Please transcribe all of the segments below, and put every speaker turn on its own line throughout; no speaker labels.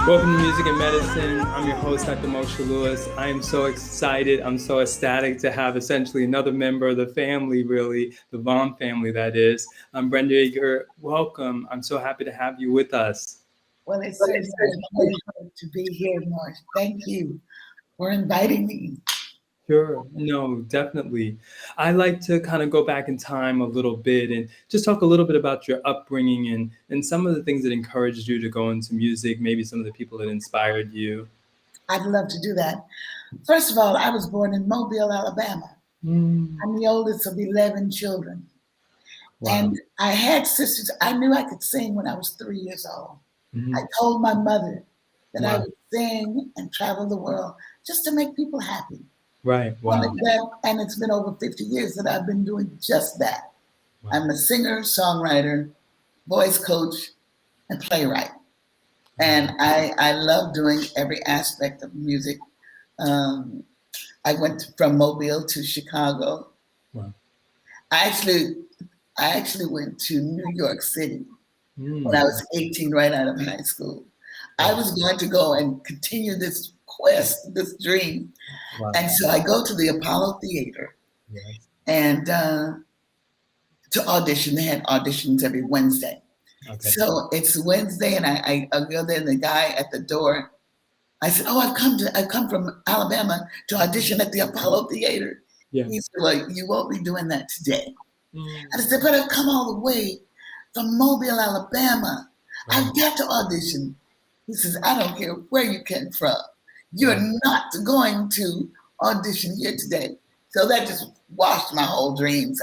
Welcome to Music and Medicine. I'm your host, Dr. Moshe Lewis. I am so excited. I'm so ecstatic to have essentially another member of the family, really, the Vaughn family, that is. I'm Brenda Eager. Welcome. I'm so happy to have you with us.
Well, it's certainly a pleasure to be here, Marsh. Thank you for inviting me.
Sure. No, definitely. I like to kind of go back in time a little bit and just talk a little bit about your upbringing and some of the things that encouraged you to go into music, maybe some of the people that inspired you.
I'd love to do that. First of all, I was born in Mobile, Alabama. I'm the oldest of 11 children.
Wow.
And I had sisters. I knew I could sing when I was 3 years old. I told my mother that I would sing and travel the world just to make people happy.
Right. Wow.
And it's been over 50 years that I've been doing just that.
Wow.
I'm a singer, songwriter, voice coach, and playwright. And I love doing every aspect of music. I went from Mobile to Chicago.
Wow.
I actually went to New York City when I was 18, right out of high school. I was going to go and continue this quest, this dream.
Wow.
And so I go to the Apollo Theater and to audition. They had auditions every Wednesday.
Okay.
So it's Wednesday, and I go there, and the guy at the door, I said, "Oh, I've come from Alabama to audition at the Apollo Theater."
Yeah.
He said, "Well, you won't be doing that today." I said, "But I've come all the way from Mobile, Alabama. I've got to audition." He says, "I don't care where you came from. You're not going to audition here today." So that just washed my whole dreams.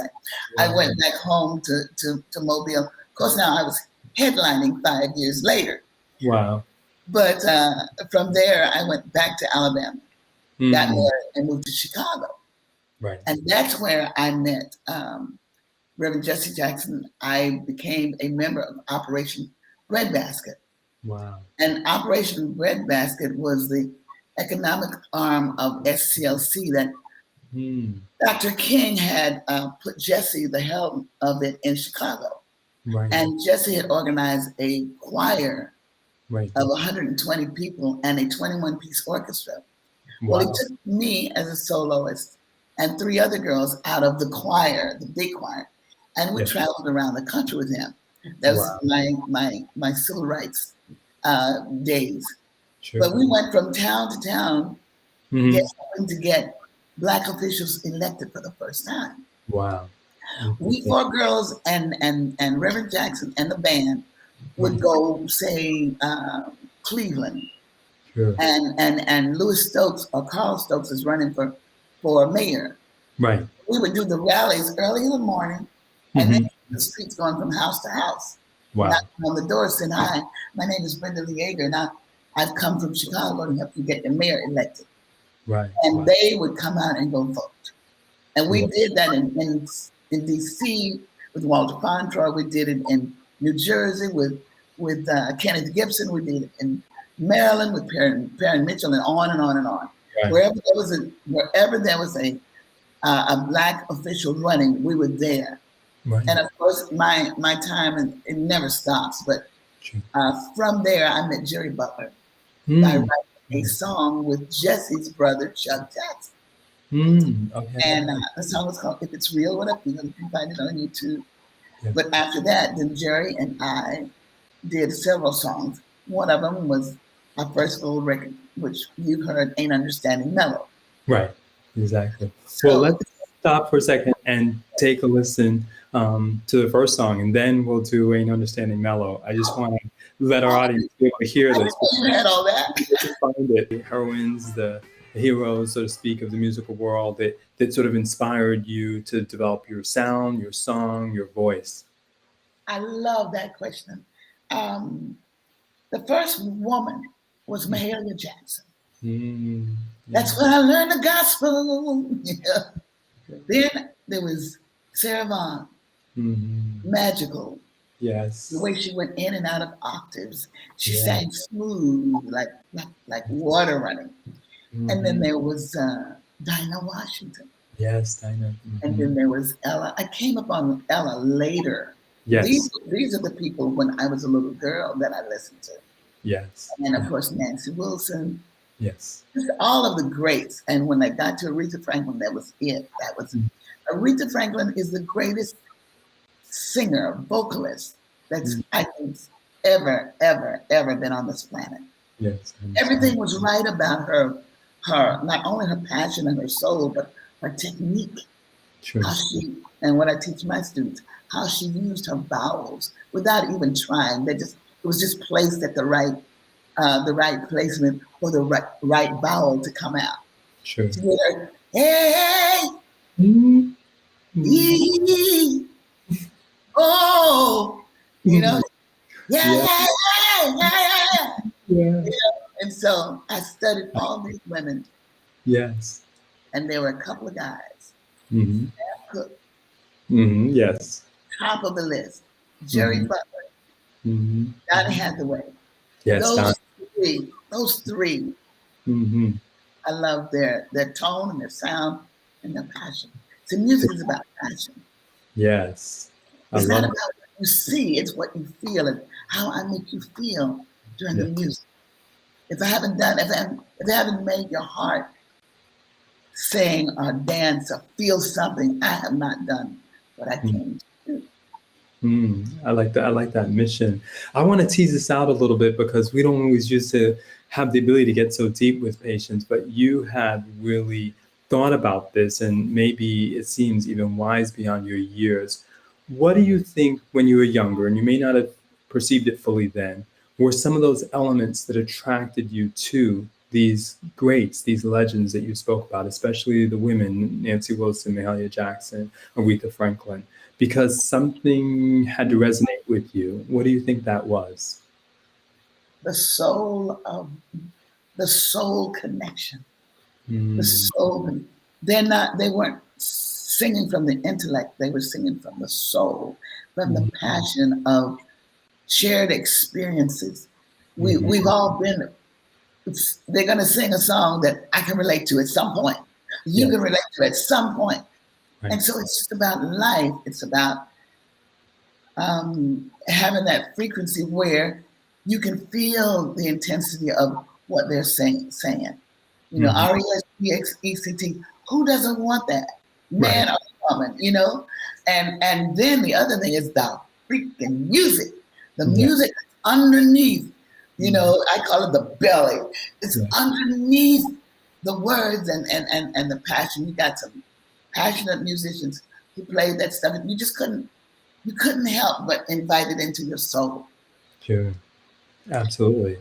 I went back home to Mobile. Of course, now I was headlining 5 years later.
Wow.
But from there, I went back to Alabama, got married, and moved to Chicago.
Right.
And that's where I met Reverend Jesse Jackson. I became a member of Operation Breadbasket.
Wow.
And Operation Breadbasket was the economic arm of SCLC that Dr. King had put Jesse the helm of it in Chicago.
Right.
And Jesse had organized a choir of 120 people and a 21-piece orchestra.
Wow.
Well, he took me as a soloist and 3 other girls out of the choir, the big choir, and we traveled around the country with him. That was my civil rights days.
Sure.
But we went from town to town hoping to get Black officials elected for the first time.
Wow.
We 4 girls and Reverend Jackson and the band would go, say, Cleveland.
Sure.
And Louis Stokes or Carl Stokes is running for mayor.
Right.
We would do the rallies early in the morning and then the streets going from house to house.
Wow.
Knocking on the door saying, "Hi, my name is Brenda Lee Eager, and I've come from Chicago to help you get the mayor elected."
Right.
And they would come out and go vote. And we did that in D.C. with Walter Fontroy. We did it in New Jersey with Kenneth Gibson. We did it in Maryland with Perrin Mitchell, and on and on and on. Right. Wherever there was a Black official running, we were there. Right. And of course, my time, and it never stops. But from there, I met Jerry Butler. I wrote a song with Jesse's brother, Chuck Jackson.
Okay.
And the song was called "If It's Real What I Feel." You can find it on YouTube. Yeah. But after that, then Jerry and I did several songs. One of them was our first gold record, which you heard, "Ain't Understanding Mellow."
Right. Exactly. So let's stop for a second and take a listen to the first song, and then we'll do "Ain't Understanding Mellow." I just want to let our audience be able to hear this.
You had all that.
Find it. The heroines, the heroes, so to speak, of the musical world that sort of inspired you to develop your sound, your song, your voice.
I love that question. The first woman was Mahalia Jackson. That's when I learned the gospel. Then there was Sarah Vaughan, magical.
Yes.
The way she went in and out of octaves. She sang smooth, like water running. And then there was Dinah Washington.
Yes, Dinah.
And then there was Ella. I came upon Ella later.
Yes.
These are the people when I was a little girl that I listened to.
Yes.
And of course, Nancy Wilson,
Yes.
just all of the greats. And when I got to Aretha Franklin, that was it. That was Aretha Franklin is the greatest singer, vocalist that's I think ever, ever, ever been on this planet.
Yes.
Everything was right about her, not only her passion and her soul, but her technique.
Sure.
How she, and what I teach my students, how she used her vowels without even trying. It was just placed at the right placement for the right vowel to come out.
Sure.
To get her, hey,
Mm-hmm.
oh, you know,
Yeah. Yeah.
And so I studied all these women.
Yes.
And there were a couple of guys.
Mm-hmm.
Cook,
Yes.
top of the list. Jerry Butler, Donny Hathaway.
Yes.
Those three. I love their tone and their sound and their passion. So music is about passion.
Yes.
It's not about what you see, it's what you feel and how I make you feel during the music. If I haven't made your heart sing or dance or feel something, I have not done what I came to do.
I like that. I like that mission. I want to tease this out a little bit because we don't always used to have the ability to get so deep with patients, but you had really thought about this, and maybe it seems even wise beyond your years. What do you think when you were younger, and you may not have perceived it fully then, were some of those elements that attracted you to these greats, these legends that you spoke about, especially the women, Nancy Wilson, Mahalia Jackson, Aretha Franklin, because something had to resonate with you? What do you think that was?
The soul connection. The soul. They weren't singing from the intellect, they were singing from the soul, from the passion of shared experiences. We've all been, they're going to sing a song that I can relate to at some point. You can relate to at some point. Right. And so it's just about life. It's about having that frequency where you can feel the intensity of what they're saying. You know, R-E-S-P-X-E-C-T, who doesn't want that? Man or woman, you know? And then the other thing is the freaking music. The music underneath, you know, I call it the belly. It's underneath the words and the passion. You got some passionate musicians who played that stuff, and you couldn't help but invite it into your soul.
Sure, absolutely.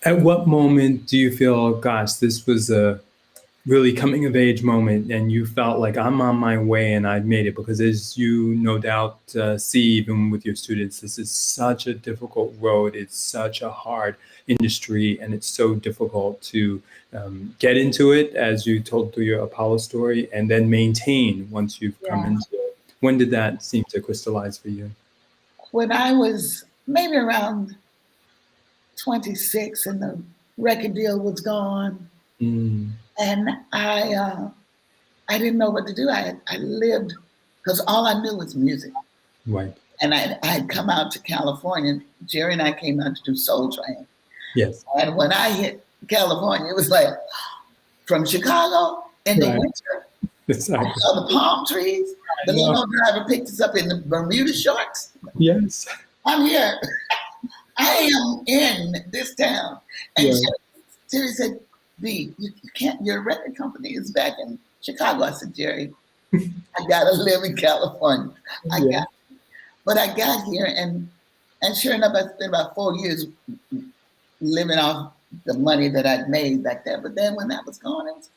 At what moment do you feel, gosh, this was a really coming of age moment, and you felt like I'm on my way and I've made it? Because as you no doubt see, even with your students, this is such a difficult road. It's such a hard industry, and it's so difficult to get into it, as you told through your Apollo story, and then maintain once you've come into it. When did that seem to crystallize for you?
When I was maybe around 26 and the record deal was gone. And I didn't know what to do. I lived, because all I knew was music.
Right.
And I had come out to California. Jerry and I came out to do Soul Train.
Yes.
And when I hit California, it was like from Chicago in the winter.
Exactly.
I saw the palm trees. The limo driver picked us up in the Bermuda shorts.
Yes.
I'm here. I am in this town. And Jerry said, B, you can't, your record company is back in Chicago. I said, Jerry, I gotta live in California. But I got here, and sure enough, I spent about 4 years living off the money that I'd made back there. But then when that was gone, it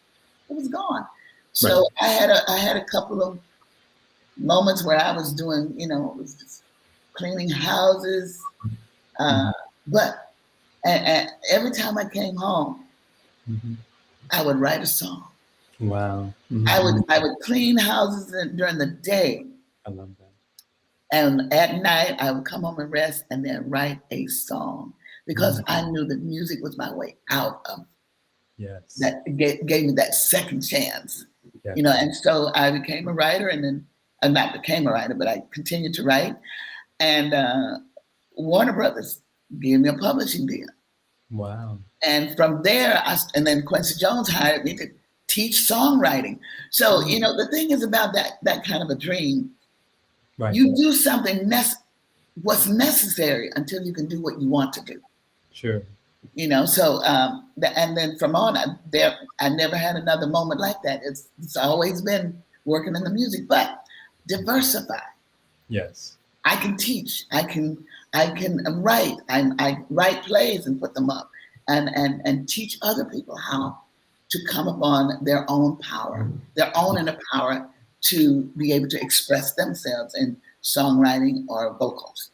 was gone. So I had a couple of moments where I was doing, you know, it was just cleaning houses. But every time I came home, I would write a song.
Wow.
I would clean houses during the day.
I love that.
And at night, I would come home and rest and then write a song, because I knew that music was my way out of that. Gave me that second chance, you know. And so I became a writer, and then not became a writer, but I continued to write. And Warner Brothers gave me a publishing deal.
Wow.
And from there, and then Quincy Jones hired me to teach songwriting. So, the thing is about that kind of a dream,
Right.
you do something what's necessary until you can do what you want to do.
Sure.
So and then from on, I never had another moment like that. It's always been working in the music, but diversify.
Yes.
I can teach. I can write. I write plays and put them up, and teach other people how to come upon their own power, their own inner power, to be able to express themselves in songwriting or vocals.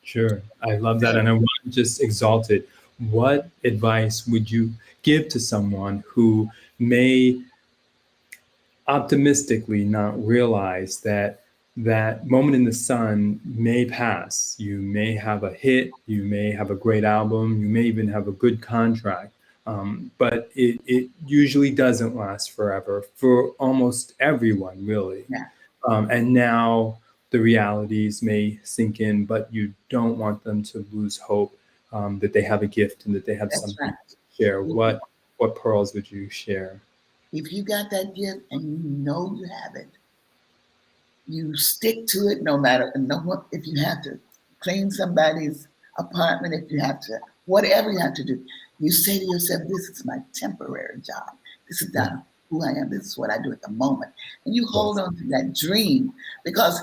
Sure. I love that. And I want to just exalt it. What advice would you give to someone who may optimistically not realize that that moment in the sun may pass? You may have a hit, you may have a great album, you may even have a good contract, but it usually doesn't last forever for almost everyone, really.
Yeah.
And now the realities may sink in, but you don't want them to lose hope, that they have a gift and that they have something to share. What pearls would you share?
If you got that gift and you know you have it, you stick to it no matter if you have to clean somebody's apartment, if you have to, whatever you have to do. You say to yourself, this is my temporary job. This is not who I am. This is what I do at the moment. And you hold on to that dream, because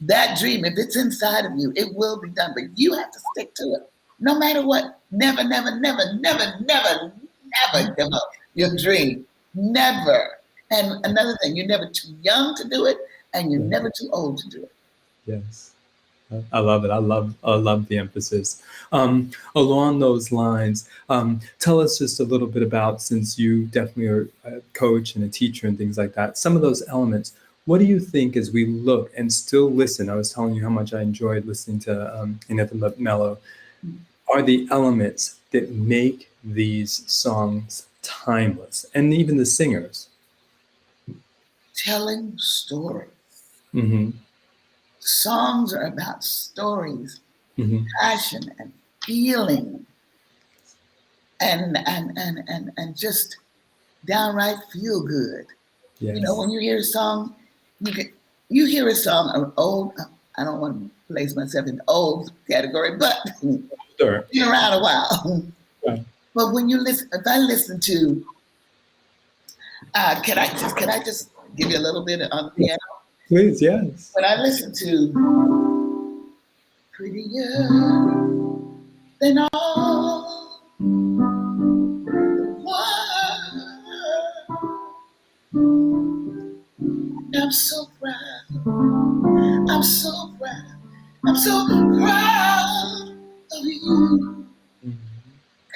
that dream, if it's inside of you, it will be done. But you have to stick to it. No matter what. Never, never, never, never, never, never give up your dream. Never. And another thing, you're never too young to do it, and you're never too old to do it.
Yes. I love it. I love the emphasis. Along those lines, tell us just a little bit about, since you definitely are a coach and a teacher and things like that, some of those elements. What do you think, as we look and still listen? I was telling you how much I enjoyed listening to Understanding Mellow. Are the elements that make these songs timeless, and even the singers?
Telling stories.
Mm-hmm.
Songs are about stories,
mm-hmm.
passion and feeling, and just downright feel good.
Yes.
When you hear a song, you hear a song, an old. I don't want to place myself in the old category, but
sure.
Been around a while.
Right.
But when you listen, if I listen to, can I just give you a little bit on the piano?
Please, yes.
When I listen to Prettier Than All the World, I'm so proud. I'm so proud. I'm so proud of you. Mm-hmm.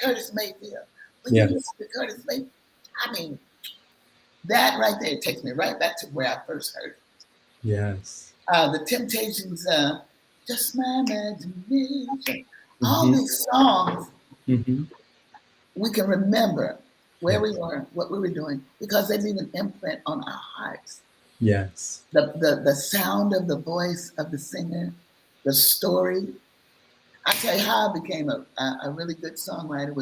Curtis Mayfield. When you listen to Curtis Mayfield, I mean, that right there takes me right back to where I first heard it.
Yes.
The Temptations, Just My Imagination. Mm-hmm. All these songs, we can remember where we were, what we were doing, because they leave an imprint on our hearts.
Yes.
The sound of the voice of the singer, the story. I tell you how I became a really good songwriter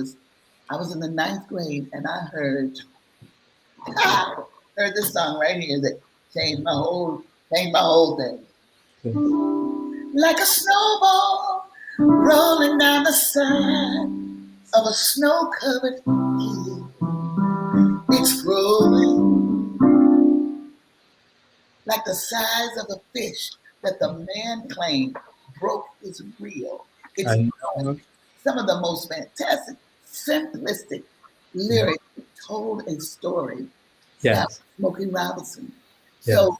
I was in the 9th grade, and I heard this song right here that changed my whole thing. Like a snowball rolling down the side of a snow-covered hill. It's growing like the size of a fish that the man claimed broke his reel. It's some of the most fantastic, simplistic lyrics told a story about Smokey Robinson. Yes. So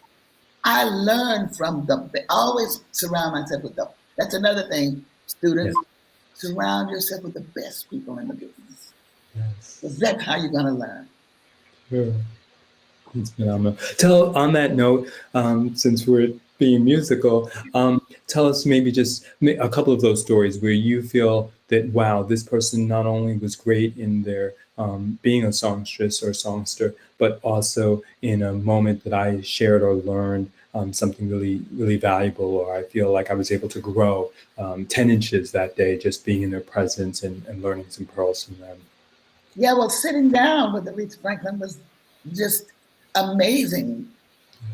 I learned from always surround myself with that's another thing, students, surround yourself with the best people in the business. Yes. Because that's how you're going to learn.
Sure. It's phenomenal. On that note, since we're being musical, tell us maybe just a couple of those stories where you feel that, wow, this person not only was great in their being a songstress or songster, but also in a moment that I shared or learned, something really, really valuable, or I feel like I was able to grow 10 inches that day just being in their presence and learning some pearls from them.
Yeah, well, sitting down with Aretha Franklin was just amazing.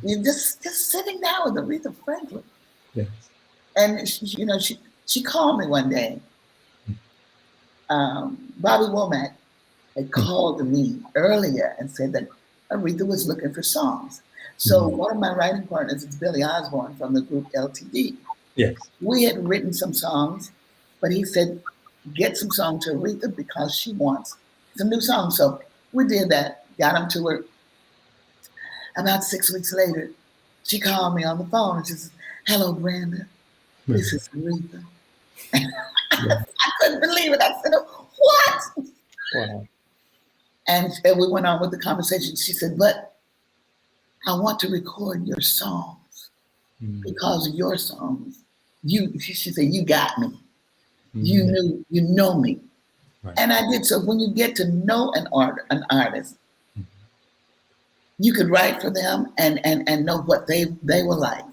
You just sitting down with Aretha Franklin.
Yes.
And she called me one day. Bobby Womack had called me earlier and said that Aretha was looking for songs. So one of my writing partners is Billy Osborne from the group LTD.
Yes.
We had written some songs, but he said, get some songs to Aretha because she wants some new songs. So we did that, got them to her. About 6 weeks later, she called me on the phone and she says, hello, Brenda, this is Aretha. I couldn't believe it. I said, what?
Wow.
And we went on with the conversation. She said, but I want to record your songs because of your songs. She said, you got me. You know me.
Right.
And I did. So when you get to know an artist, you could write for them and know what they were like.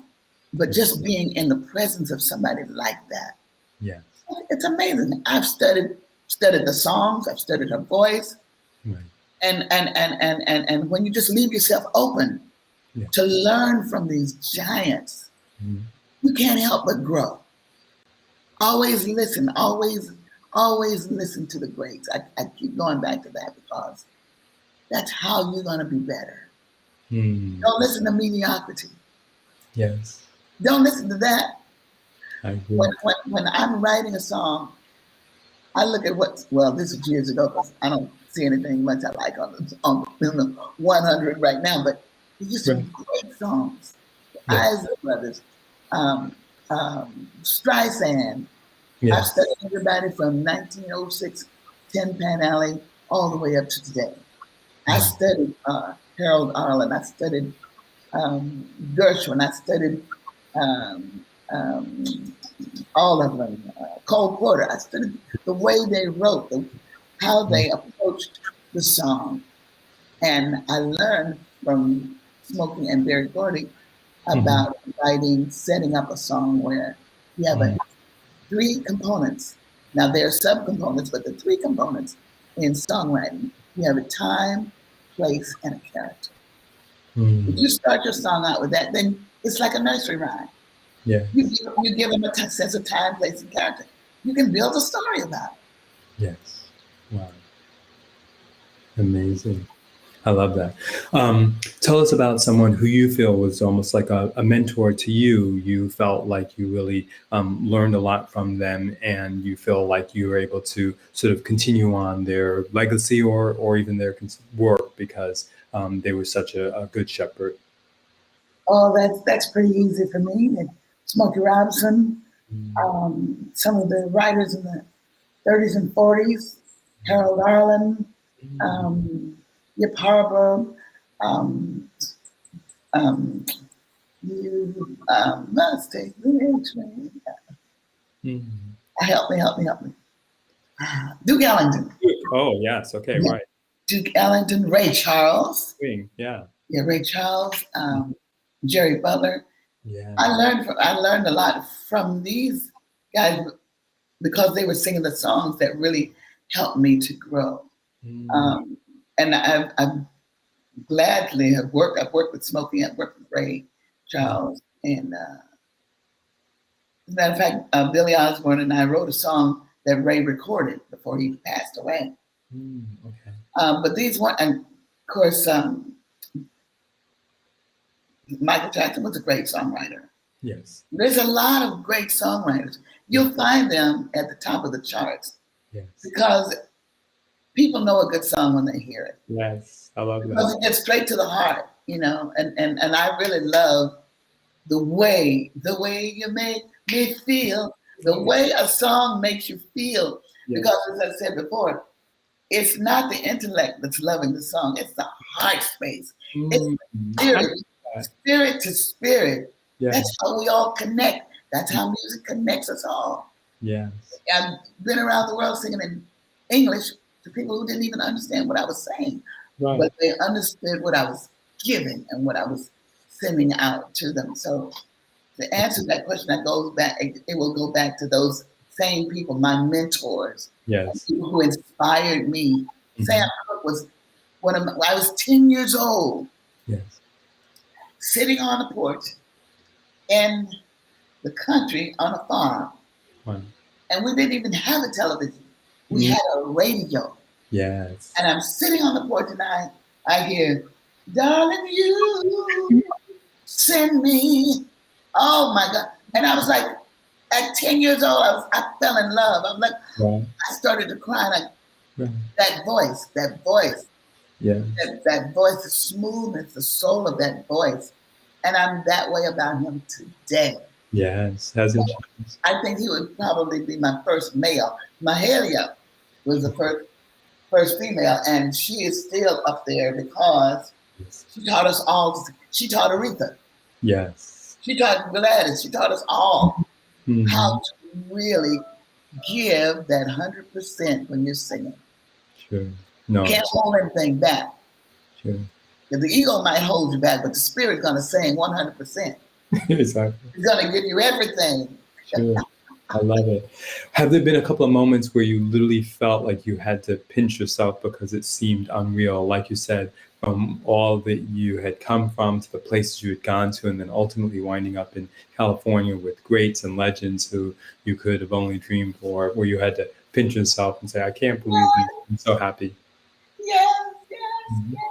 But just being in the presence of somebody like that,
yeah,
it's amazing. I've studied the songs, I've studied her voice.
right.
And when you just leave yourself open to learn from these giants, you can't help but grow. Always listen, always listen to the greats. I keep going back to that because that's how you're gonna be better. Don't listen to mediocrity.
Yes.
Don't listen to that.
I agree.
When I'm writing a song, I look at this was years ago because I don't see anything much I like on the 100 right now, but these are some great songs. The Isley Brothers, Streisand.
Yes.
I've studied everybody from 1906, 10 Pan Alley, all the way up to today. I studied Harold Arlen. I studied Gershwin. I studied all of them. Cole Porter. I studied the way they wrote, how they approached the song. And I learned from Smokey and Barry Gordy about writing, setting up a song where you have three components. Now there are subcomponents, but the three components in songwriting, you have a time, place, and a character. If you start your song out with that, then it's like a nursery rhyme.
Yeah.
You give them a sense of time, place, and character. You can build a story about it.
Yes. Wow. Amazing. I love that. Tell us about someone who you feel was almost like a mentor to you. You felt like you really learned a lot from them, and you feel like you were able to sort of continue on their legacy or even their work because they were such a good shepherd.
Oh, that's pretty easy for me. And Smokey Robinson, some of the writers in the 30s and 40s, Harold Arlen, Yip Harper, you must take the train. Help me. Duke Ellington.
Oh, yes. Okay, right.
Duke Ellington, Ray Charles.
Yeah.
Yeah, Ray Charles, Jerry Butler.
Yeah.
I learned a lot from these guys because they were singing the songs that really helped me to grow. And I've gladly have worked. I've worked with Smokey, I've worked with Ray Charles, and as a matter of fact, Billy Osborne and I wrote a song that Ray recorded before he passed away.
Okay.
But these one, and of course, Michael Jackson was a great songwriter.
Yes.
There's a lot of great songwriters. You'll find them at the top of the charts.
Yes.
Because people know a good song when they hear it.
Yes, I love that.
Because it gets straight to the heart, and I really love the way you make me feel, the way a song makes you feel. Yes. Because as I said before, it's not the intellect that's loving the song, it's the heart space. It's spirit to spirit. Yes. That's how we all connect. That's how music connects us all.
Yes.
I've been around the world singing in English to people who didn't even understand what I was saying. Right. But they understood what I was giving and what I was sending out to them. So to answer that question, that goes back, it will go back to those same people, my mentors,
Yes.
people who inspired me.
Mhm.
Sam Cooke was when I was 10 years old,
Yes.
sitting on the porch in the country on a farm.
Wow.
And we didn't even have a television. We
Mhm.
had a radio.
Yes.
And I'm sitting on the porch and I hear, darling, you send me. Oh my God. And I was like, at 10 years old, I fell in love. I'm like,
Wow.
I started to cry like
Right.
that voice,
Yes.
that voice, the smoothness, the soul of that voice. And I'm that way about him today.
Yes. Hasn't changed.
I think he would probably be my first male. Mahalia was the first female, and she is still up there because
Yes.
she taught us all. She taught Aretha.
Yes.
She taught Gladys. She taught us all
Mhm.
how to really give that 100% when you're singing.
Sure. No.
Can't hold anything back.
Sure.
The ego might hold you back, but the spirit's going to sing 100%.
Exactly.
It's going to give you everything.
Sure. I love it. Have there been a couple of moments where you literally felt like you had to pinch yourself because it seemed unreal, like you said, from all that you had come from to the places you had gone to, and then ultimately winding up in California with greats and legends who you could have only dreamed for, where you had to pinch yourself and say, I can't believe this. I'm so happy.
Yes, yes,
Mhm.
yes.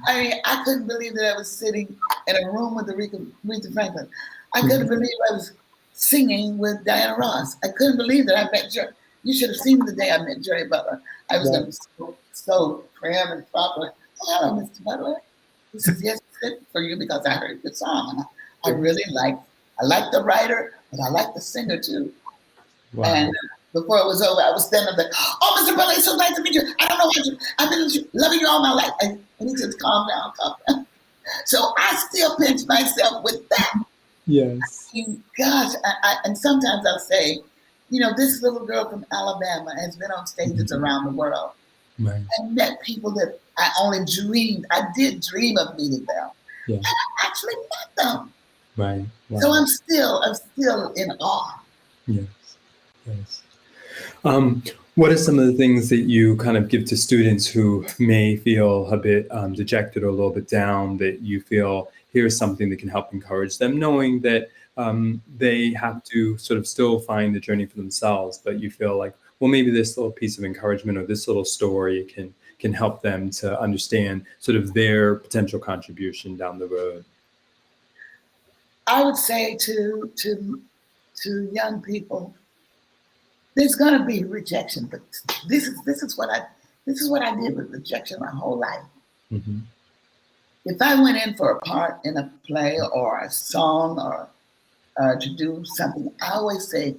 I mean, I couldn't believe that I was sitting in a room with Aretha Franklin. I couldn't believe I was singing with Diana Ross. I couldn't believe that I met Jerry. You should have seen the day I met Jerry Butler. I was going to be so prim and proper. Oh, hello, Mr. Butler. He says, yes, it's good for you because I heard the song. And I really like the writer, but I like the singer too.
Wow.
And before it was over, I was standing up there, oh, Mr. Butler, it's so nice to meet you. I don't know why I've been loving you all my life. And he says, calm down, calm down. So I still pinch myself with that.
Yes.
Gosh, and sometimes I'll say, you know, this little girl from Alabama has been on stages around the world
Right.
and met people that I only dreamed. I did dream of meeting them.
Yeah.
And I actually met them.
Right. Wow.
So I'm still in awe.
Yes. Yes. What are some of the things that you kind of give to students who may feel a bit dejected or a little bit down, that you feel here's something that can help encourage them, knowing that they have to sort of still find the journey for themselves, but you feel like, well, maybe this little piece of encouragement or this little story can help them to understand sort of their potential contribution down the road?
I would say to young people, there's gonna be rejection, but this is what I did with rejection my whole life.
Mm-hmm.
If I went in for a part in a play or a song or to do something, I always say,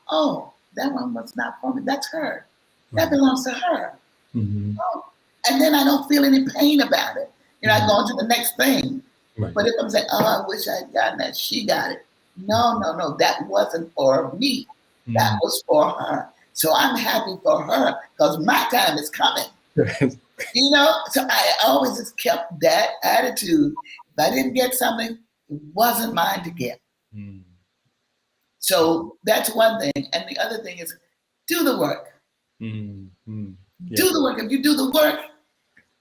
oh, that one was not for me. That's her. That belongs to her.
Mm-hmm.
Oh. And then I don't feel any pain about it. You know, I go on to the next thing.
Right.
But if I'm saying, oh, I wish I had gotten that, she got it. No, that wasn't for me. That was for her. So I'm happy for her because my time is coming. You know, so I always just kept that attitude. If I didn't get something, it wasn't mine to get.
Mm.
So that's one thing. And the other thing is do the work.
Mm-hmm. Yeah.
Do the work. If you do the work,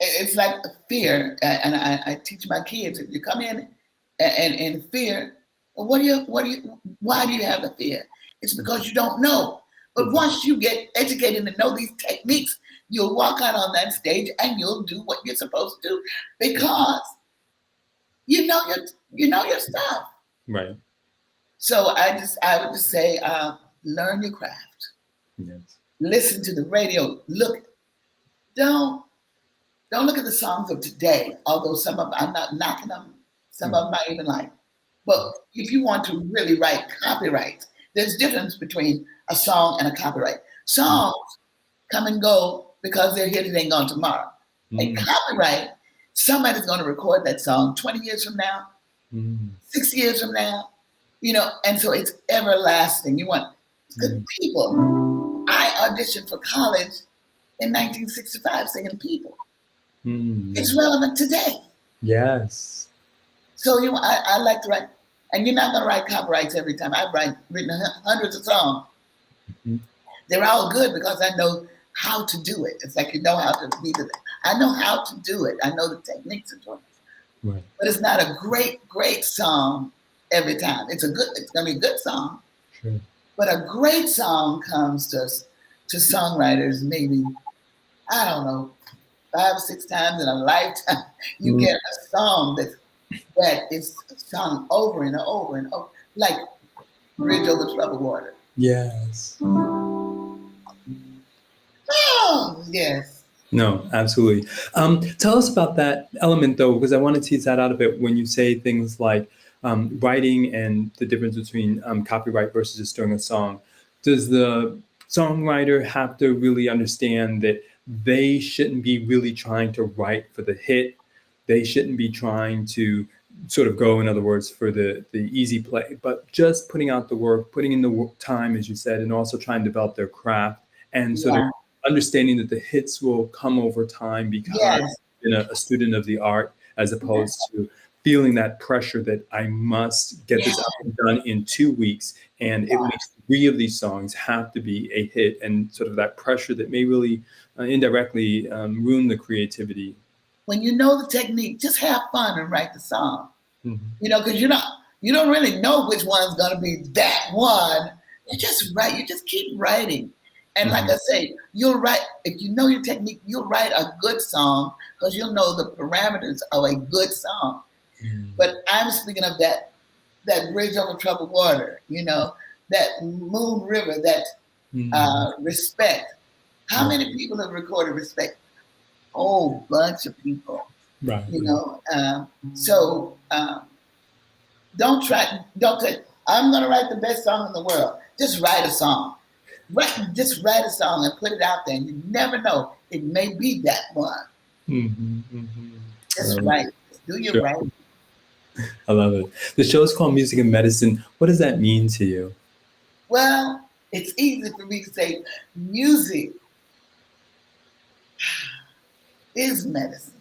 it's like fear. And I teach my kids, if you come in and fear, why do you have the fear? It's because you don't know. But once you get educated and know these techniques, you'll walk out on that stage and you'll do what you're supposed to do because you know your stuff.
Right.
So I would just say, learn your craft.
Yes.
Listen to the radio. Don't look at the songs of today, although some of them, I'm not knocking them. Some of them I even like. But if you want to really write copyright, there's a difference between a song and a copyright. Songs come and go because they're here today and gone tomorrow. A copyright, somebody's going to record that song 20 years from now, 6 years from now, you know, and so it's everlasting. You want good people. I auditioned for college in 1965 singing People. It's relevant today.
Yes.
So I like to write, and you're not going to write copyrights every time. I've written hundreds of songs.
Mhm.
They're all good because I know how to do it. It's like you know how to be the. I know how to do it. I know the techniques of doing it.
Right.
But it's not a great song every time. It's going to be a good song.
Sure.
But a great song comes to songwriters maybe, I don't know, 5 or 6 times in a lifetime. You get a song that is sung over and over and over, like Bridge Over Troubled Water.
Yes.
Oh, yes.
No, absolutely. Tell us about that element, though, because I want to tease that out a bit when you say things like writing and the difference between copyright versus just doing a song. Does the songwriter have to really understand that they shouldn't be really trying to write for the hit? They shouldn't be trying to sort of go, in other words, for the easy play, but just putting out the work, putting in the time, as you said, and also trying to develop their craft and sort of understanding that the hits will come over time because
Yes.
you've been a student of the art, as opposed to feeling that pressure that I must get this album done in 2 weeks, and at least 3 of these songs have to be a hit, and sort of that pressure that may really indirectly ruin the creativity.
When you know the technique, just have fun and write the song.
Mm-hmm.
You know, because you don't really know which one's going to be that one. You just write. You just keep writing. And like I say, you'll write, if you know your technique, you'll write a good song because you'll know the parameters of a good song. But I'm speaking of that Bridge Over Troubled Water, you know, that Moon River, that Respect. How many people have recorded Respect? Whole bunch of people,
right?
You know, don't say, I'm going to write the best song in the world. Just write a song. Just write a song and put it out there. And you never know. It may be that one. Just write. Do your writing.
I love it. The show is called Music and Medicine. What does that mean to you?
Well, it's easy for me to say music is medicine.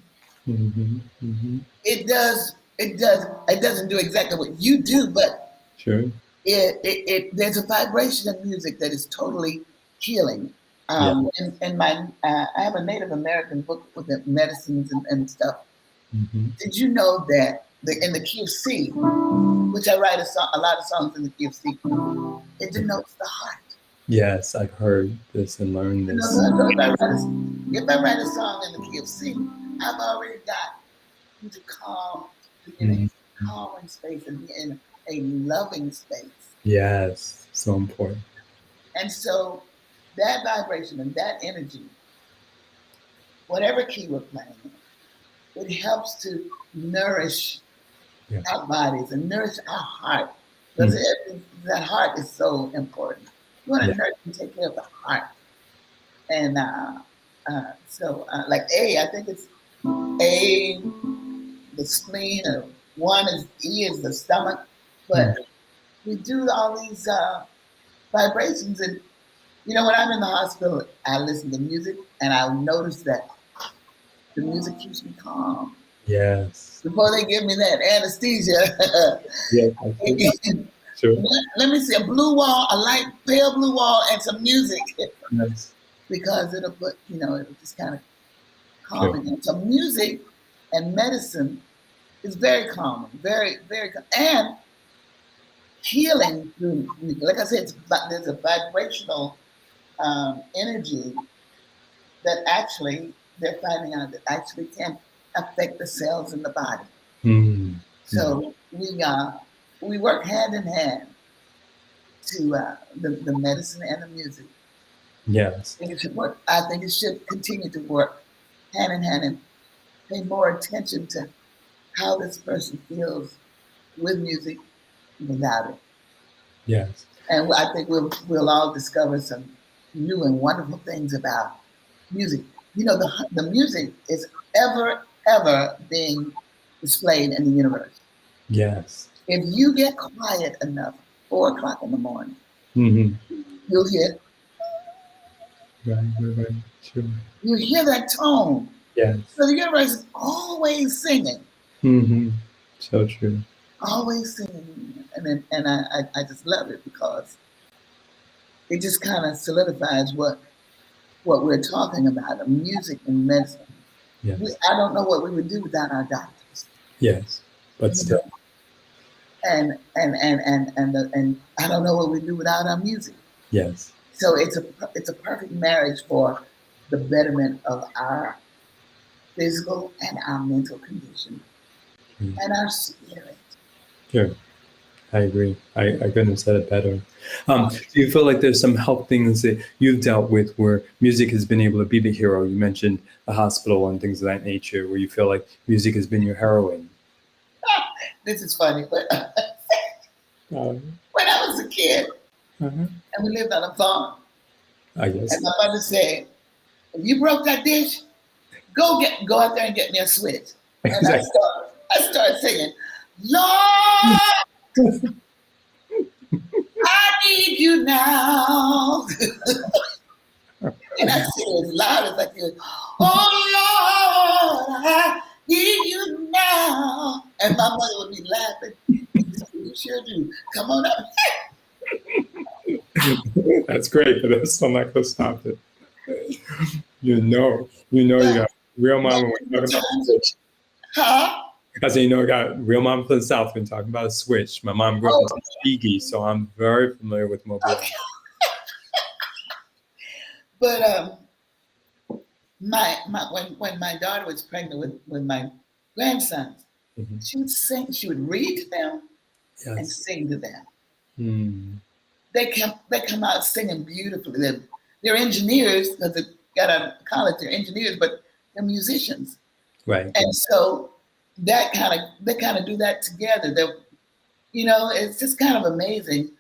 It doesn't do exactly what you do, but
sure.
There's a vibration in music that is totally healing. I have a Native American book with the medicines and stuff. Did you know that in the key of C, which I write a lot of songs in the key of C, it denotes the heart.
Yes, I've heard this and learned this.
If I write a song in the key of C, I've already got you to calm, in a calming space and be in a loving space.
Yes, so important.
And so that vibration and that energy, whatever key we're playing in, it helps to nourish our bodies and nourish our heart. Because that heart is so important. You want to nurture and take care of the heart. And like A, I think it's A, the spleen, or one is E is the stomach. But we do all these vibrations. And, you know, when I'm in the hospital, I listen to music and I notice that the music keeps me calm.
Yes.
Before they give me that anesthesia.
Sure.
Let me see a blue wall, a light pale blue wall, and some music.
Nice.
Because it'll just kind of calming. Sure. So music and medicine is very calming, very, very, and healing through music. Like I said, there's a vibrational energy that actually they're finding out that actually can affect the cells in the body. So we work hand in hand to the medicine and the music.
Yes.
I think it should work. I think it should continue to work hand in hand and pay more attention to how this person feels with music and without it.
Yes.
And I think we'll all discover some new and wonderful things about music. You know, the music is ever being displayed in the universe.
Yes.
If you get quiet enough, 4 o'clock in the morning, you'll hear.
Right. Sure.
You hear that tone.
Yes.
So the universe is always singing.
So true.
Always singing, and I just love it because it just kind of solidifies what we're talking about, music and medicine.
Yes.
I don't know what we would do without our doctors.
Yes. But
You
still.
know? And I don't know what we do without our music.
Yes.
So it's a perfect marriage for the betterment of our physical and our mental condition and our spirit.
Sure. I agree. I couldn't have said it better. Do you feel like there's some health things that you've dealt with where music has been able to be the hero? You mentioned the hospital and things of that nature, where you feel like music has been your heroine.
This is funny, but when I was a kid and we lived on a farm,
I guess.
and my mother said, "If you broke that dish, go out there and get me a switch." And I started singing, "Lord, I need you now." And I said as loud as I could, "Oh Lord, I need you now." And my mother would be laughing. You sure do. Come on up.
That's great, but I'm still not going to stop it. You got real mama when talking about a switch.
Huh?
I say, I got real mama from the South when talking about a switch. My mom grew up in Tuskegee, so I'm very familiar with Mobile.
Okay. But when my daughter was pregnant with my grandsons, she would sing. She would read to them and sing to them. They come out singing beautifully. They're engineers because they got out of college. They're engineers, but they're musicians.
Right.
And so they kind of do that together. It's just kind of amazing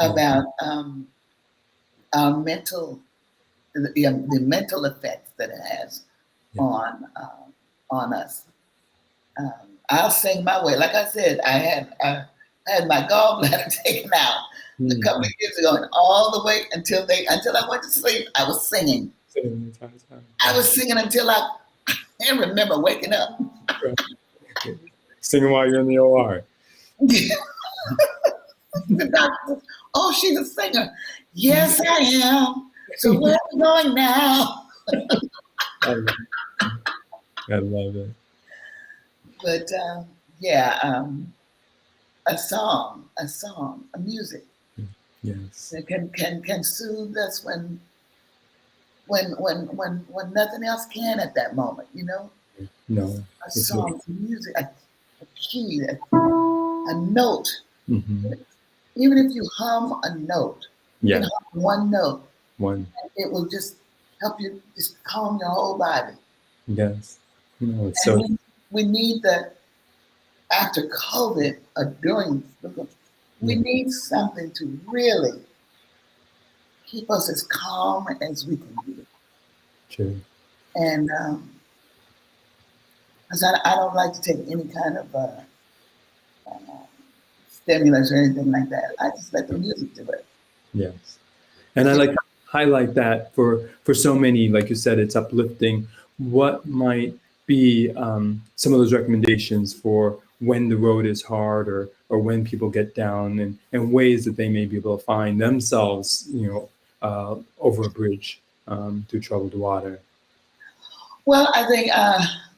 about our mental. The mental effects that it has on us. I'll sing my way. Like I said, I had my gallbladder taken out a couple of years ago, and all the way until I went to sleep, I was singing. I was singing until I can't remember waking up.
Singing while you're in the OR.
The doctor, "Oh, she's a singer." "Yes, I am. So where are we going now?"
I love it.
But a song, a music.
Yes.
It can soothe us when nothing else can at that moment.
No.
A song, music, a key, a note. Even if you hum a note, you can hum one note. It will just help you just calm your whole body.
Yes.
We need that after COVID or during. We need something to really keep us as calm as we can be.
True.
And because I don't like to take any kind of stimulus or anything like that. I just let the music do it.
Yes. And I like to highlight that for so many, like you said, it's uplifting. What might be some of those recommendations for when the road is hard or when people get down and ways that they may be able to find themselves, over a bridge through troubled water?
Well, I think,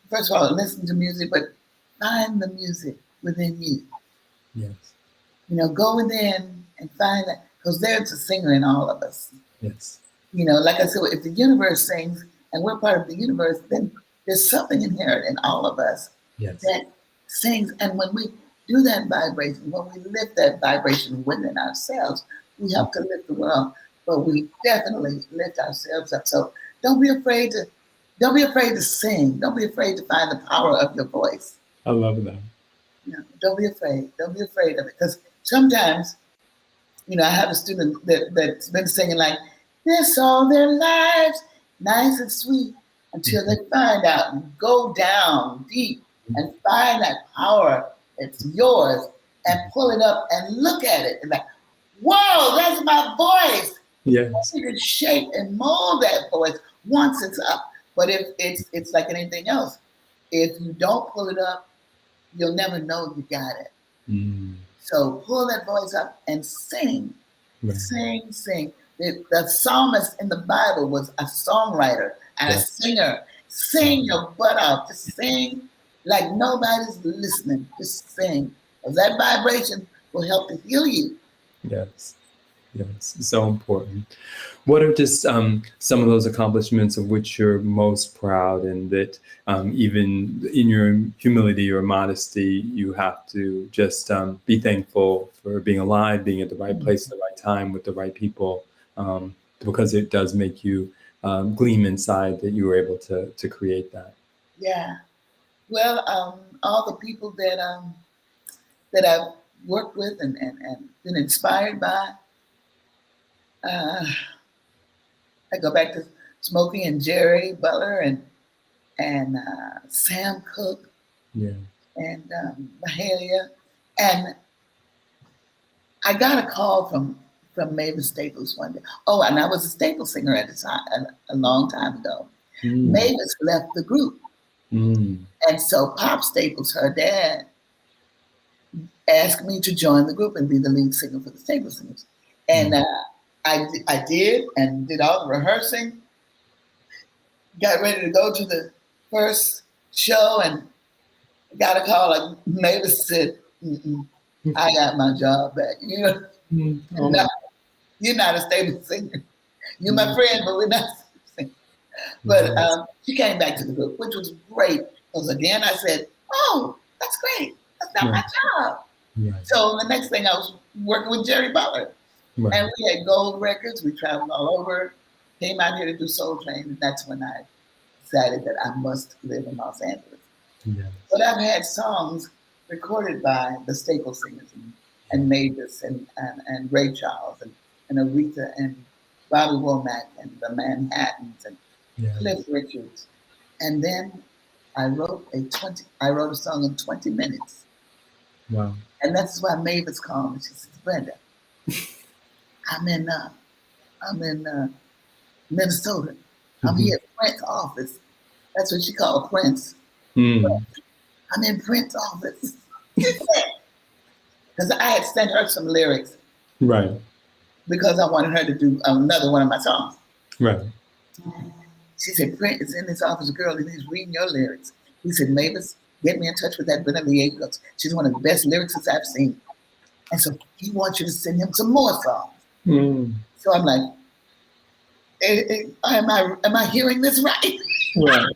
first of all, listen to music, but find the music within you.
Yes.
Go within and find that, because there's a singer in all of us.
Yes.
Like I said, if the universe sings and we're part of the universe, then there's something inherent in all of us that sings. And when we do that vibration, when we lift that vibration within ourselves, we help to lift the world, but we definitely lift ourselves up. So don't be afraid to sing. Don't be afraid to find the power of your voice.
I love that.
Don't be afraid. Don't be afraid of it. Because sometimes, I have a student that's been singing like this all their lives, nice and sweet, until they find out and go down deep and find that power that's yours and pull it up and look at it and like, whoa, that's my voice.
Yes.
You can shape and mold that voice once it's up. But if it's like anything else, if you don't pull it up you'll never know you got it.
Mm.
So pull that voice up and sing,
Right.
sing. The psalmist in the Bible was a songwriter and a singer. Sing your butt off. Just sing like nobody's listening. Just sing. Because that vibration will help to heal you.
Yes. Yes. So important. What are just some of those accomplishments of which you're most proud, and that even in your humility or modesty, you have to just be thankful for being alive, being at the right place at the right time with the right people, because it does make you gleam inside that you were able to create that.
Yeah. Well, all the people that I've worked with and been inspired by, I go back to Smokey and Jerry Butler and Sam Cooke.
Yeah.
And Mahalia. And I got a call from Mavis Staples one day. Oh, and I was a Staples singer at the time, a long time ago. Mavis left the group. And so Pop Staples, her dad, asked me to join the group and be the lead singer for the Staples Singers. And I did, and did all the rehearsing, got ready to go to the first show, and got a call, like Mavis said, I got my job back. You know, you're not a Staples singer. You're my friend, but we're not singing. But she came back to the group, which was great. Because again, I said, oh, that's great. That's not my job. Right. So the next thing, I was working with Jerry Butler. Right. And we had gold records. We traveled all over, came out here to do Soul Train. And that's when I decided that I must live in Los Angeles. Yes. But I've had songs recorded by the Staples Singers and Mavis and Ray Charles and Aretha and Bobby Womack and the Manhattans and Cliff Richards. And then I wrote a song in 20 minutes. Wow. And that's why Mavis called me. She says, Brenda, I'm in Minnesota. I'm here at Prince's office. That's what she called Prince. I'm in Prince's office. Because I had sent her some lyrics. Right. Because I wanted her to do another one of my songs. Right. She said, Prince is in his office, girl, and he's reading your lyrics. He said, Mavis, get me in touch with that Brenda Lee Eager. She's one of the best lyricists I've seen. And so he wants you to send him some more songs. So I'm like, am I hearing this right? Right.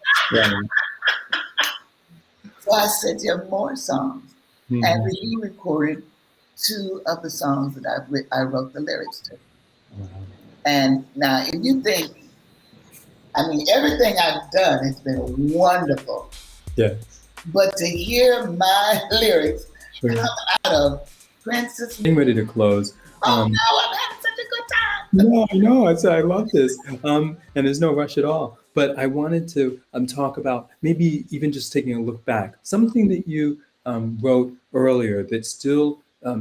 So I said, you have more songs. And he recorded 2 of the songs that I wrote the lyrics to. And now, if you think, I mean, everything I've done has been wonderful. Yes. But to hear my lyrics come out of Prince's... Getting ready to close. Oh, no, I'm having such a good time. No, I love this. And there's no rush at all. But I wanted to talk about maybe even just taking a look back, something that you wrote earlier that still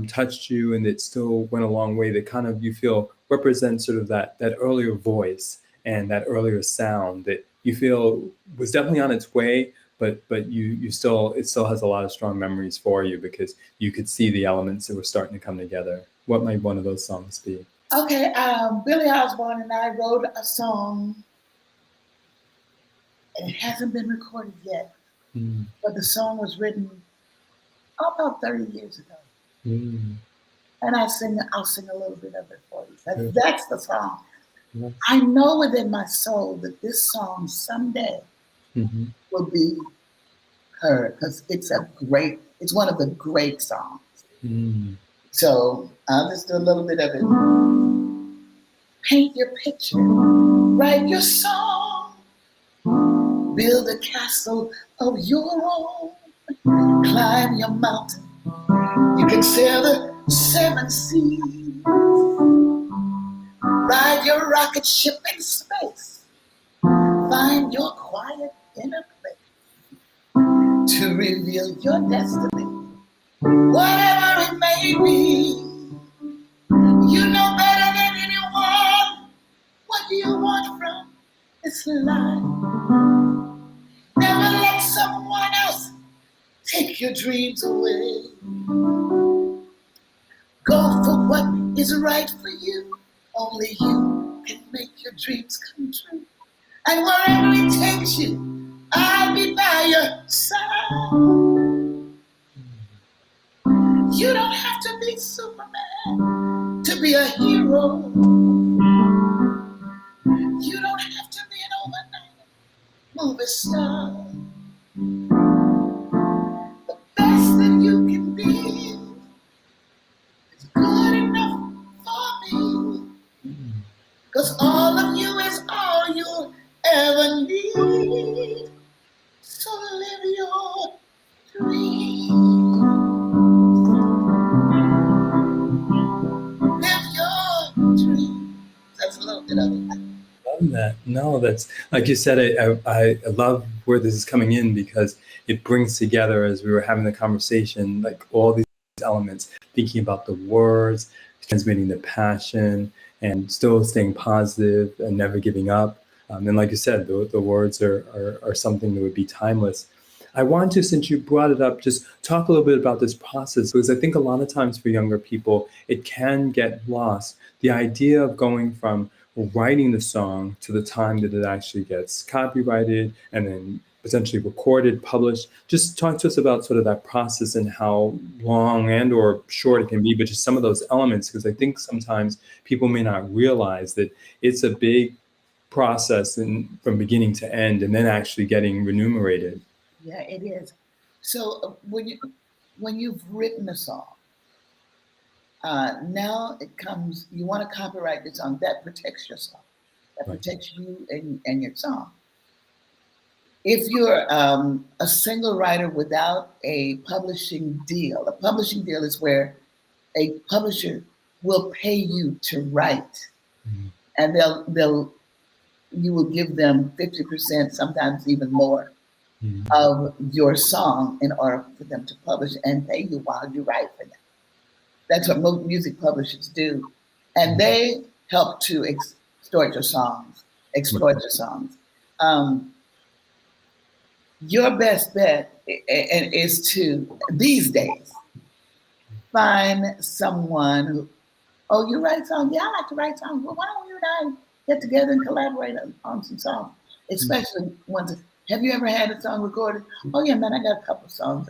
touched you and that still went a long way, that kind of you feel represents sort of that earlier voice and that earlier sound that you feel was definitely on its way, but it still has a lot of strong memories for you because you could see the elements that were starting to come together. What might one of those songs be? Okay, Billy Osborne and I wrote a song. It hasn't been recorded yet, but the song was written about 30 years ago. And I'll sing a little bit of it for you. That's the song. I know within my soul that this song someday will be heard because it's one of the great songs. So I'll just do a little bit of it. Paint your picture, write your song, build a castle of your own, climb your mountain, you can sail the 7 seas, ride your rocket ship in space, find your quiet inner place to reveal your destiny, whatever it may be. You know better than anyone what you want from this life. Never let someone else take take your dreams away. Go for what is right for you. Only you can make your dreams come true. And wherever it takes you, I'll be by your side. You don't have to be Superman to be a hero. You don't have to be an overnight movie star. The best that you can be is good enough for me. 'Cause all of you is all you'll ever need. So live your dream. Live your dream. That's a little bit of it.
Love that. No, that's like you said. I love where this is coming in because it brings together, as we were having the conversation, like all these elements, thinking about the words, transmitting the passion, and still staying positive and never giving up. And like you said, the words are something that would be timeless. I want to, since you brought it up, just talk a little bit about this process, because I think a lot of times for younger people, it can get lost. The idea of going from writing the song to the time that it actually gets copyrighted and then potentially recorded, published. Just talk to us about sort of that process and how long and or short it can be, but just some of those elements, because I think sometimes people may not realize that it's a big process from beginning to end and then actually getting remunerated.
Yeah, it is. So when you've written a song, now it comes, you want to copyright the song. That protects your song. That
Right.
protects you and your song. If you're a single writer without a publishing deal is where a publisher will pay you to write, and you will give them 50%, sometimes even more, of your song in order for them to publish and pay you while you write for them. That's what most music publishers do. And they help to exploit your songs. Your best bet is to, these days, find someone who, oh, you write songs? Yeah, I like to write songs. Well, why don't you and I get together and collaborate on some songs? Especially ones, have you ever had a song recorded? Oh yeah, man, I got a couple of songs.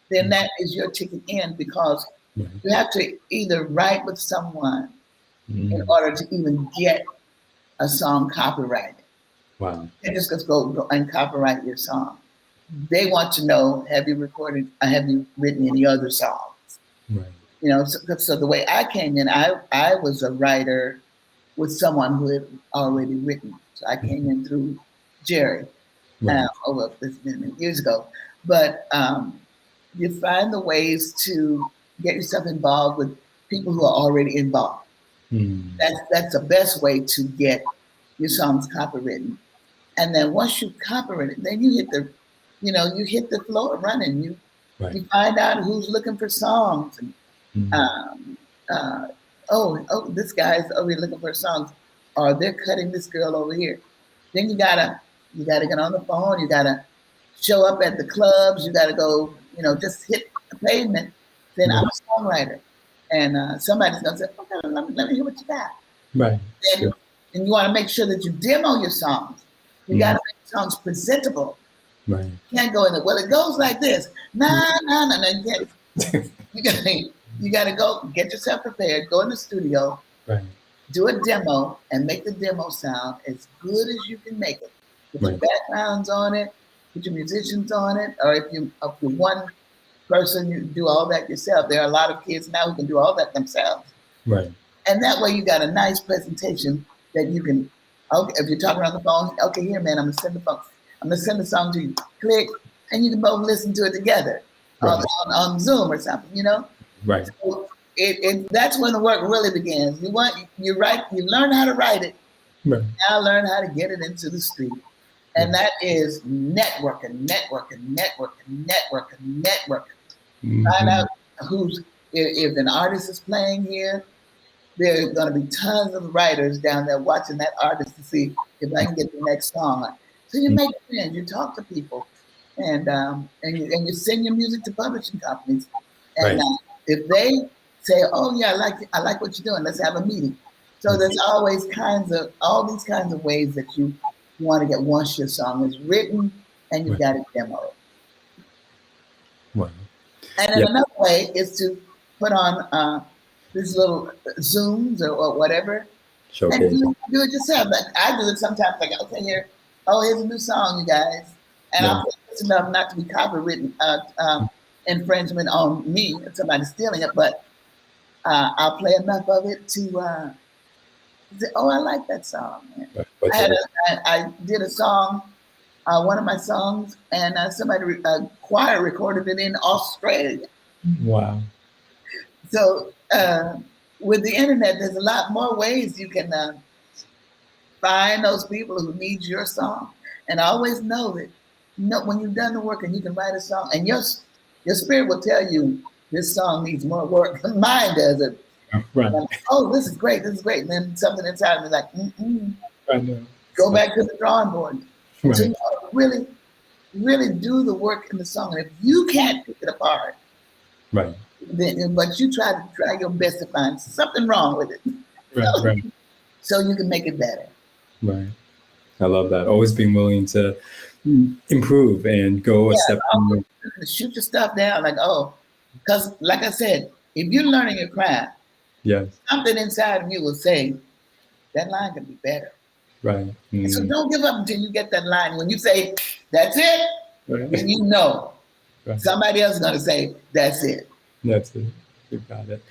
Then that is your ticket in, because you have to either write with someone in order to even get a song copyrighted.
Wow.
You just go and copyright your song. They want to know, have you recorded, have you written any other songs?
Right.
You know, so the way I came in, I was a writer with someone who had already written. So I came in through Jerry, over this many years ago. But you find the ways to get yourself involved with people who are already involved. That's the best way to get your songs copywritten. And then once you copyright it, then you hit the floor running. You find out who's looking for songs. And, this guy's over here looking for songs, or they're cutting this girl over here. Then you gotta get on the phone. You gotta show up at the clubs. You gotta go, just hit the pavement. Then I'm a songwriter, and somebody's gonna say, "Okay, let me hear what you got."
Right.
And you want to make sure that you demo your songs. You gotta make songs presentable.
Right.
You can't go in there. Well, it goes like this. No. You can't. You gotta go get yourself prepared. Go in the studio.
Right.
Do a demo and make the demo sound as good as you can make it. Put your backgrounds on it, put your musicians on it, or if you're one person, you do all that yourself. There are a lot of kids now who can do all that themselves.
Right.
And that way you got a nice presentation that you can, okay, if you're talking on the phone, okay, here, man, I'm gonna send the song to you. Click, and you can both listen to it together on Zoom or something,
Right.
So that's when the work really begins. You learn how to write it.
Right.
Now learn how to get it into the street. And that is networking. Find out if an artist is playing here, there are going to be tons of writers down there watching that artist to see if I can get the next song. So you make friends, you talk to people. and you send your music to publishing companies, and
Right.
if they say, "Oh yeah, I like what you're doing. Let's have a meeting." So there's always all these kinds of ways that you want to get once your song is written and you've got it demoed.
Wow.
And then another way is to put on these little Zooms or whatever, and
Showcase.
do it yourself. Like I do it sometimes. Like, okay, here's a new song, you guys, and I'll play this enough not to be copywritten infringement on me if somebody's stealing it, but I'll play enough of it to say, "Oh, I like that song." I did a song, one of my songs, and a choir recorded it in Australia.
Wow.
So with the internet, there's a lot more ways you can find those people who need your song, and always know that when you've done the work and you can write a song, and your spirit will tell you this song needs more work. Mine does it.
Right.
Like, oh, this is great, and then something inside me is like,
I know.
Go back to the drawing board.
Right.
So you really, really do the work in the song, and if you can't pick it apart,
right.
But you try your best to find something wrong with it.
Right.
So you can make it better.
Right. I love that. Always being willing to improve and go a step further.
Shoot your stuff down, because like I said, if you're learning your craft,
yes,
something inside of you will say that line can be better.
Right.
Mm. So don't give up until you get that line. When you say that's it, then you know somebody else is going to say that's it.
That's it. You got it.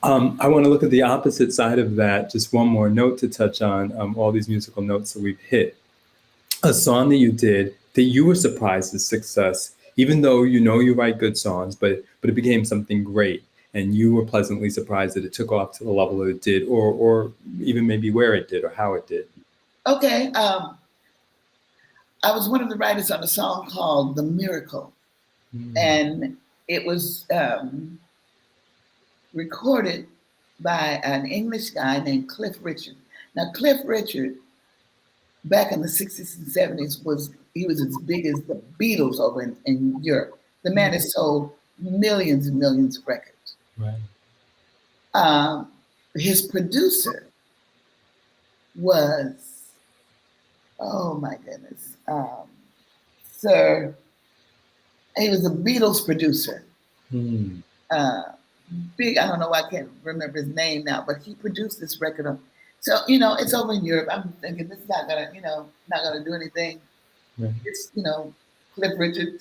I want to look at the opposite side of that. Just one more note to touch on all these musical notes that we've hit. A song that you did that you were surprised at success, even though you write good songs, but it became something great, and you were pleasantly surprised that it took off to the level that it did, or even maybe where it did or how it did.
Okay. I was one of the writers on a song called "The Miracle," and it was recorded by an English guy named Cliff Richard. Now, Cliff Richard, back in the 60s and 70s, was as big as the Beatles over in Europe. The man has sold millions and millions of records.
Right.
His producer was, oh my goodness, Sir. He was a Beatles producer. Big, I don't know, I can't remember his name now, but he produced this record. So, it's over in Europe. I'm thinking this is not gonna do anything.
Right.
It's, Cliff Richard.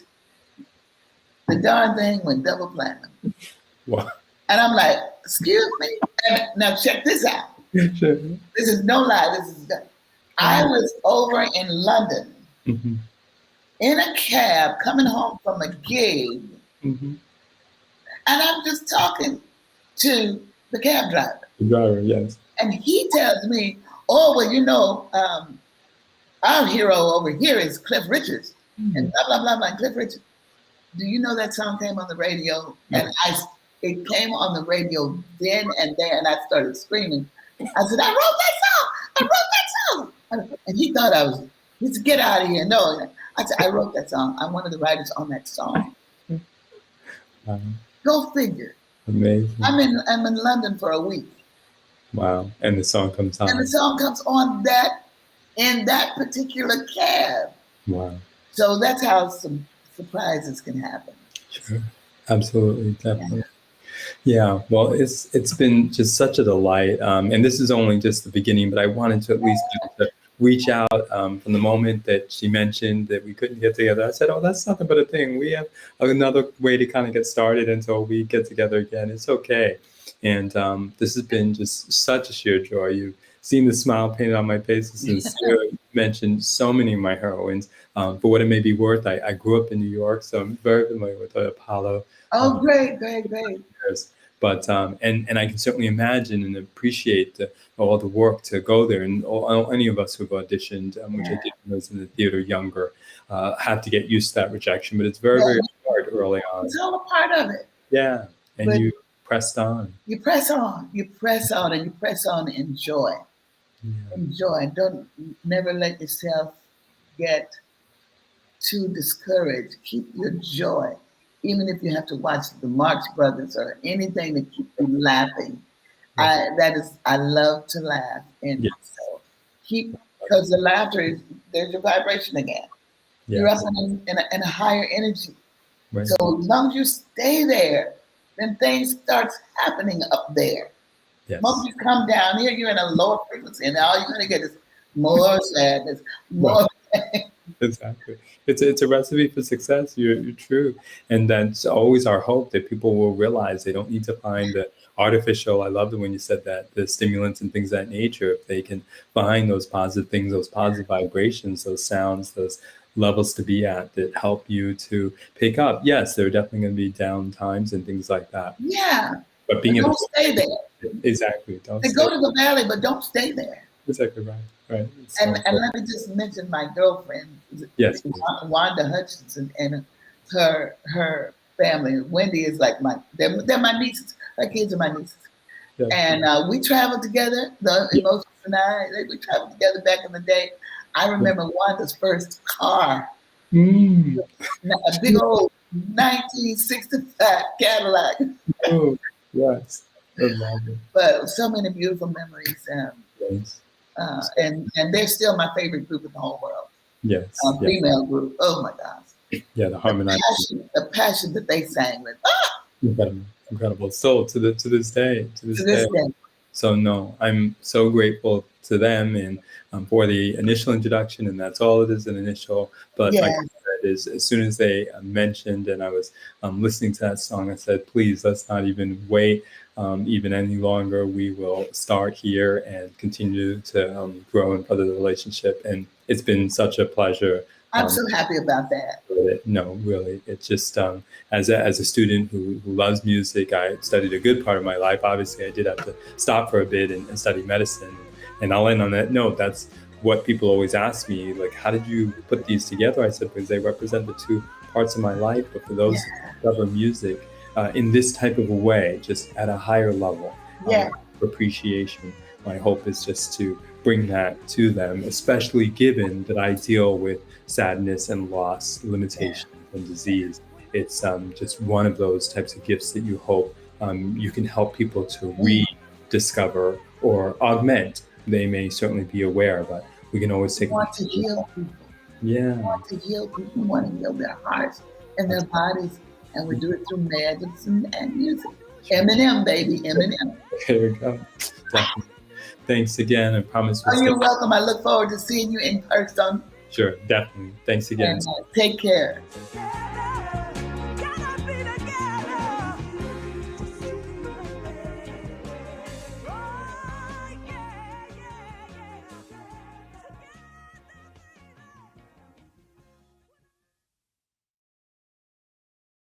The darn thing went double platinum.
Wow.
And I'm like, excuse me? And now check this out.
Sure.
This is no lie. I was over in London in a cab coming home from a gig. And I'm just talking to the cab driver.
The driver, yes.
And he tells me, oh, well, our hero over here is Cliff Richards. And blah, blah, blah, blah, Cliff Richards. Do you know that song came on the radio? And it came on the radio then and there, and I started screaming. I said, I wrote that song! I wrote that song! And he thought he said, get out of here. No, I said, I wrote that song. I'm one of the writers on that song. Go figure.
Amazing.
I'm in London for a week.
Wow. And the song comes on.
And the song comes on in that particular cab.
Wow. So
that's how some surprises can happen.
Sure. Absolutely. Definitely. Yeah. Well, it's been just such a delight. And this is only just the beginning, but I wanted to at least reach out from the moment that she mentioned that we couldn't get together. I said, oh, that's nothing but a thing. We have another way to kind of get started until we get together again. It's okay. And this has been just such a sheer joy. You've seen the smile painted on my face. Sincerely mentioned so many of my heroines. For what it may be worth, I grew up in New York, so I'm very familiar with Apollo.
Oh, great.
But and I can certainly imagine and appreciate all the work to go there. And any of us who've auditioned, which I did when I was in the theater younger, have to get used to that rejection. But it's very, very hard early on.
It's all a part of it.
Yeah. And but you pressed on.
You press on. You press on, and you press on. Enjoy. Yeah. Enjoy. Never let yourself get to discourage. Keep your joy. Even if you have to watch the Marx Brothers or anything to keep you laughing. I love to laugh. And
Yes.
so because the laughter is, there's your vibration again. You're up
Yes.
in a higher energy.
Right.
So as long as you stay there, then things starts happening up there.
Yes.
Once you come down here, you're in a lower frequency, and all you're gonna get is more sadness, more.
Exactly. It's a recipe for success. You're true. And that's always our hope, that people will realize they don't need to find the artificial. I loved it when you said that, the stimulants and things of that nature. If they can find those positive things, those positive vibrations, those sounds, those levels to be at that help you to pick up. Yes, there are definitely going to be down times and things like that.
Yeah.
But being able
don't stay there.
Exactly. Don't
They
stay
go to the valley, but don't stay there.
Exactly right. Right.
And let me just mention my girlfriend,
Yes,
Wanda Hutchinson, and her family. Wendy is like they're my nieces. Her kids are my nieces.
yes.
And we traveled together. The Emotions and we traveled together back in the day. I remember Wanda's first car, a big old 1965 Cadillac.
Oh, yes. I love it.
But so many beautiful memories.
Yes.
And they're still my favorite group in the whole world.
Yes.
Female group. Oh my gosh.
Yeah, the harmonizing.
The passion that they sang with.
Incredible. Still to this day. To this day. So no, I'm so grateful to them and for the initial introduction, and that's all it is, an initial. But like I said, as soon as they mentioned and I was listening to that song, I said, please, let's not even wait even any longer. We will start here and continue to grow and further the relationship. And it's been such a pleasure.
I'm so happy about that.
No, really. It's just as a student who loves music, I studied a good part of my life. Obviously, I did have to stop for a bit and study medicine. And I'll end on that note. That's what people always ask me, like, how did you put these together? I said, because they represent the two parts of my life. But for those who love music in this type of a way, just at a higher level, appreciation, my hope is just to bring that to them, especially given that I deal with sadness and loss, limitation and disease. It's just one of those types of gifts that you hope you can help people to rediscover or augment. They may certainly be aware, but we can always take.
Want to heal people.
Yeah.
We want to heal people. We want to heal their hearts and their bodies, and we do it through magic and music. Eminem, baby, Eminem.
There we go. Definitely. Thanks again. I promise.
You're welcome. I look forward to seeing you in person.
Sure, definitely. Thanks again.
And, take care.